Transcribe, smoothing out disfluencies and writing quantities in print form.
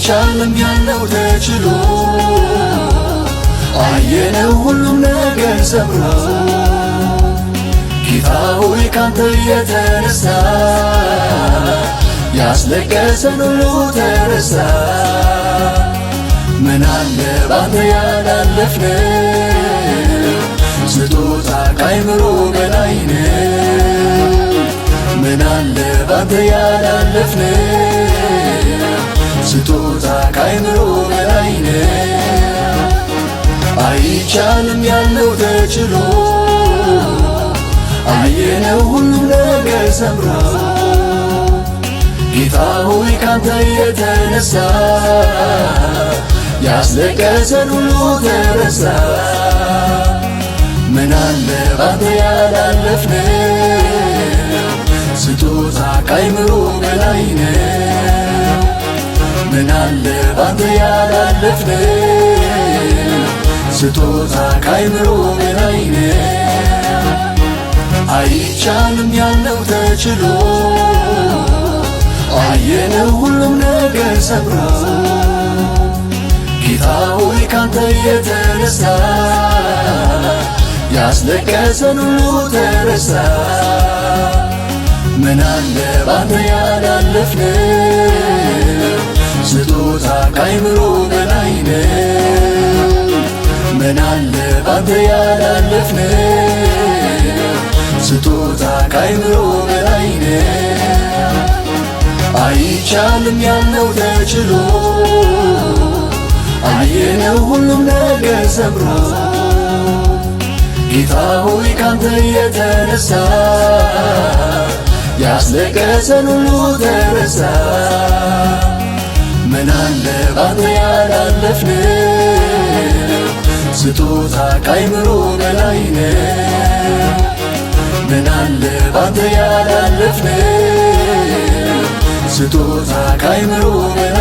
አይቻልም ያለው ተችሎ አየነው ሁሉም ነገር ሰብሮ ጌታ ሆይ ካንተ የተነሳ ያስለቀሰን ሁሉ ተረሳ። ምን አለ ባንተ ያላለፍነው ስጦታ ከአእምሮ በላይ ነው። ምን አለ ባንተ ያላለፍነው ስጦታ ከአእምሮ በላይ ነው። አይቻልም ያለው ተችሎ አየነው ሁሉም ነገር ሰምሮ ጌታ ሆይ ካንተ የተነሳ ያስለቀሰን ሁሉ ተረሳ። ምን አለ ባንተ ያላለፍነው ስጦታ ከአእምሮ በላይ ነው። ምን አለ ባንተ ያላለፍነው ስጦታ ከአእምሮ በላይ ነው። አይቻልም ያለው ተችሎ አየነው ሁሉም ነገር ሰብሮ ጌታ ሆይ ካንተ የተነሳ ያስለቀሰን ሁሉ ተረሳ። ምን አለ ባንተ ያላለፍነው ስጦታ ከአእምሮ በላይ ነው። ምን አለ ባንተ ያላለፍነው ስጦታ ከአእምሮ በላይ ነው። አይቻልም ያለው ተችሎ አየነው ሁሉም ነገር ሰምሮ ጌታ ሆይ ካንተ የተነሳ ያስለቀሰን ሁሉ ተረሳ። ምን አለ ባንተ ያላለፍነው ስጦታ ከአእምሮ በላይ ነው። ምን አለ ባንተ ያላለፍነው ስጦታ ከአእምሮ በላይ